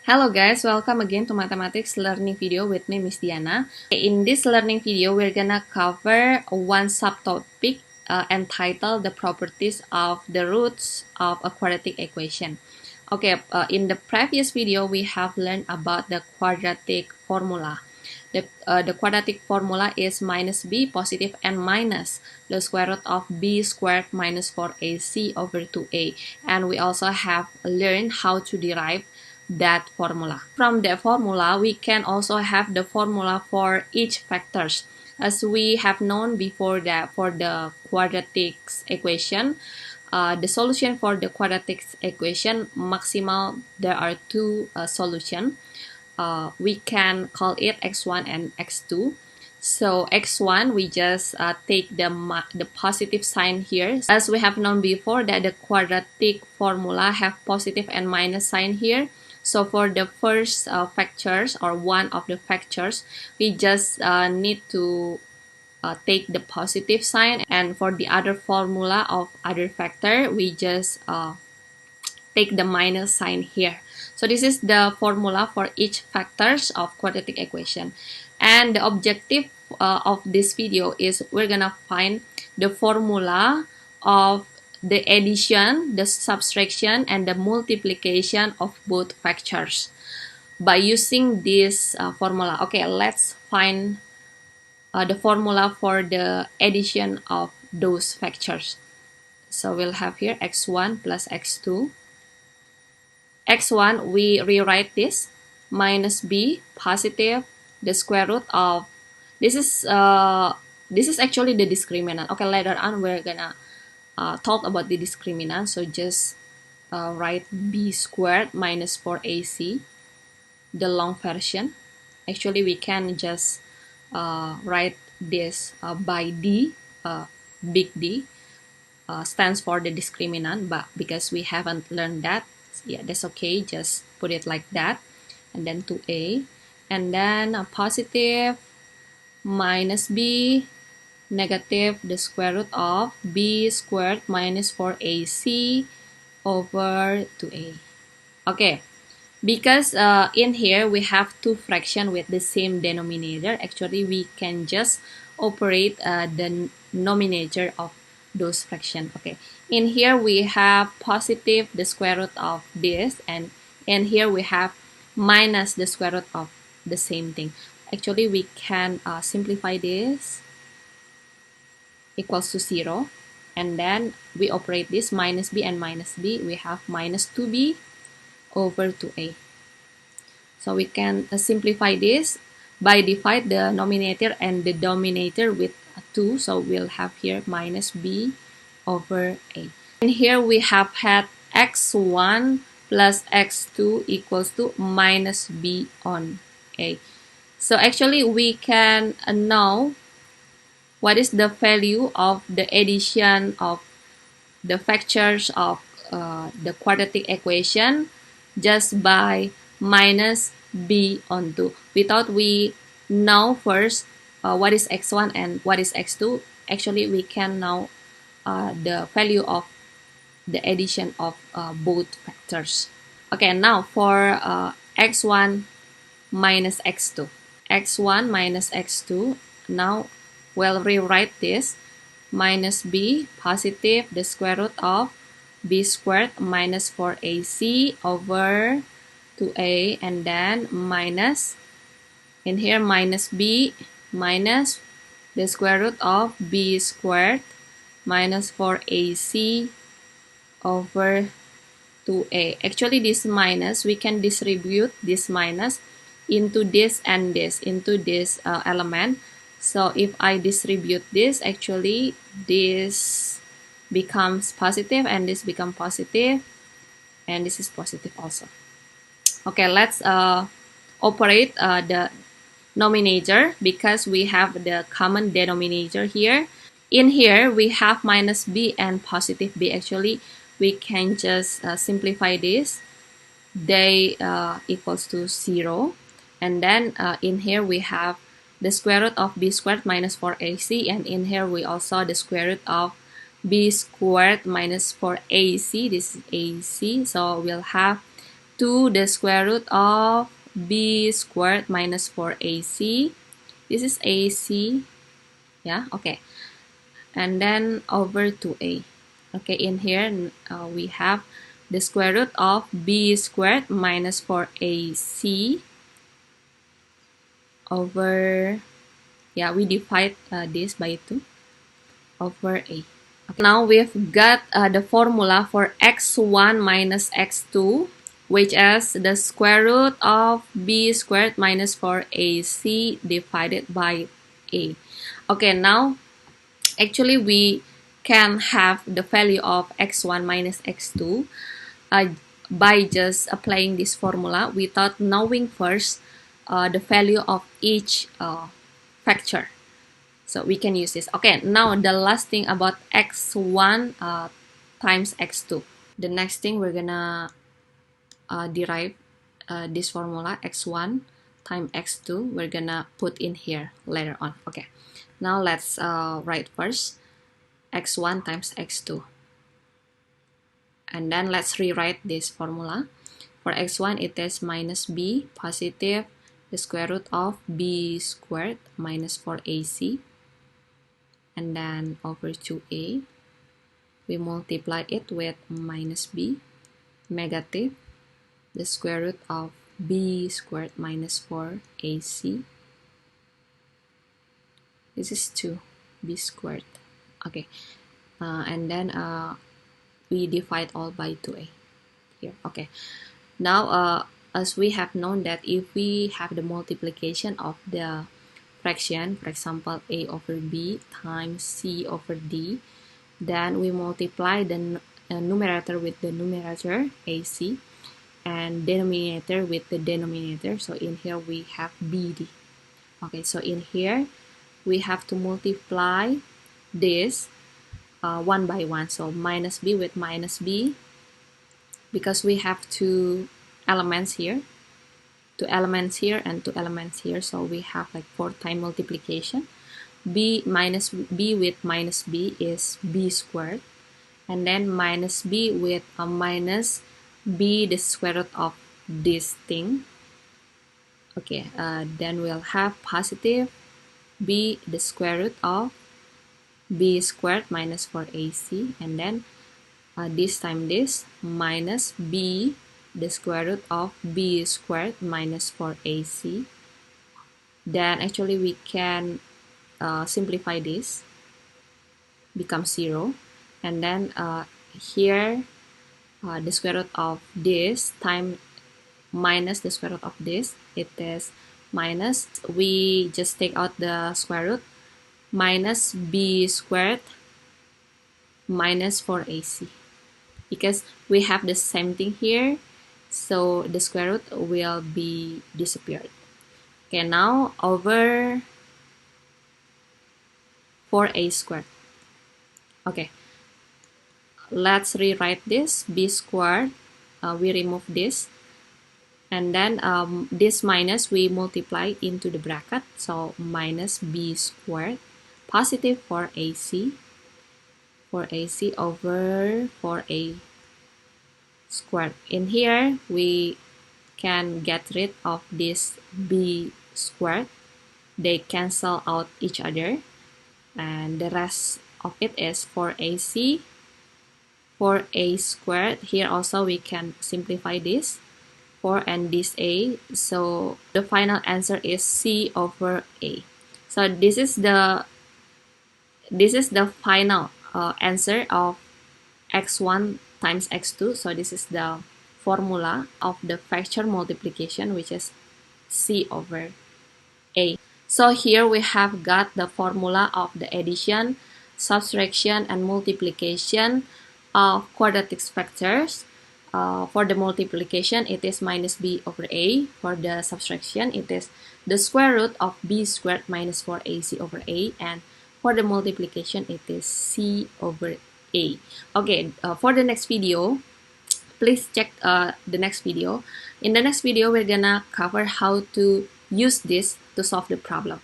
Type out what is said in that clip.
Hello guys, welcome again to mathematics learning video with me, Miss Diana. In this learning video, we're gonna cover one subtopic entitled the properties of the roots of a quadratic equation. Okay, in the previous video, we have learned about the quadratic formula. The quadratic formula is minus b positive and minus the square root of b squared minus 4ac over 2a. And we also have learned how to derive that formula. From that formula, we can also have the formula for each factors. As we have known before that for the quadratic equation, the solution for the quadratic equation maximal, there are two solutions. We can call it x1 and x2. So x1, we just take the positive sign here. As we have known before that the quadratic formula have positive and minus sign here. So for the first factors or one of the factors, we just need to take the positive sign, and for the other formula of other factor, we just take the minus sign here. So this is the formula for each factors of quadratic equation. And the objective of this video is we're gonna find the formula of the addition, the subtraction, and the multiplication of both factors by using this formula. Okay, let's find the formula for the addition of those factors. So we'll have here x1 plus x2. x1, we rewrite this minus b positive the square root of this is actually the discriminant. Okay, later on we're gonna talk about the discriminant, so just write b squared minus 4ac, the long version. Actually, we can just write this by d, big D stands for the discriminant, but because we haven't learned that, yeah, that's okay, just put it like that. And then 2a, and then a positive minus b negative the square root of b squared minus 4ac over 2a. Okay, because in here we have two fractions with the same denominator, actually we can just operate the nominator of those fractions. Okay, in here we have positive the square root of this, and in here we have minus the square root of the same thing. Actually, we can simplify this equals to 0, and then we operate this minus b and minus b. We have minus 2b over 2a. So we can simplify this by divide the numerator and the denominator with 2. So we'll have here minus b over a. And here we have had x1 plus x2 equals to minus b on a. So actually we can know what is the value of the addition of the factors of the quadratic equation just by minus b on 2. Without we know first what is x1 and what is x2, actually we can know the value of the addition of both factors. Okay, now for x1 minus x2. x1 minus x2, now we'll rewrite this minus b positive the square root of b squared minus 4ac over 2a, and then minus, in here minus b minus the square root of b squared minus 4ac over 2a. Actually, this minus, we can distribute this minus into this and this, into this element. So if I distribute this, actually this becomes positive and this becomes positive, and this is positive also. Okay, let's operate the nominator because we have the common denominator here. In here we have minus b and positive b. Actually we can just simplify this. They equals to 0, and then in here we have the square root of b squared minus 4ac, and in here we also the square root of b squared minus 4ac. This is ac, so we'll have to the square root of b squared minus 4ac. This is ac, yeah, okay. And then over 2a. Okay, in here we have the square root of b squared minus 4ac over, yeah, we divide this by 2 over a. Okay, now we've got the formula for x1 minus x2, which is the square root of b squared minus 4ac divided by a. Okay, now actually we can have the value of x1 minus x2 by just applying this formula without knowing first the value of each factor. So we can use this. Okay, now the last thing about x1 times x2. The next thing we're gonna derive this formula x1 times x2. We're gonna put in here later on. Okay, now let's write first x1 times x2. And then let's rewrite this formula. For x1 it is minus b positive the square root of b squared minus 4ac. And then over 2a, we multiply it with minus b, negative the square root of b squared minus 4ac. This is 2b squared. Okay, and then we divide all by 2a here. Okay, now as we have known that if we have the multiplication of the fraction, for example a over b times c over d, then we multiply the numerator with the numerator ac and denominator with the denominator. So in here we have bd. Okay, so in here we have to multiply this one by one. So minus b with minus b, because we have two elements here, two elements here and two elements here, so we have like 4 times multiplication. B minus b with minus b is b squared, and then minus b with a minus b the square root of this thing. Okay, then we'll have positive b the square root of b squared minus 4ac, and then this time this minus b the square root of b squared minus 4ac. Then actually we can simplify this, become 0, and then here the square root of this time minus the square root of this, it is minus, we just take out the square root, minus b squared minus 4ac, because we have the same thing here, so the square root will be disappeared. Okay, now over 4a squared. Okay, let's rewrite this b squared, we remove this, and then this minus we multiply into the bracket, so minus b squared positive 4ac over 4a squared. In here we can get rid of this b squared, they cancel out each other, and the rest of it is 4ac 4a squared. Here also we can simplify this 4 and this a, so the final answer is c over a. So this is the final answer of x1 times x2. So this is the formula of the factor multiplication, which is c over a. So here we have got the formula of the addition, subtraction, and multiplication of quadratic factors. For the multiplication, it is minus b over a. For the subtraction, it is the square root of b squared minus 4ac over a. And for the multiplication, it is c over a. Okay, for the next video, please check the next video. In the next video, we're gonna cover how to use this to solve the problem.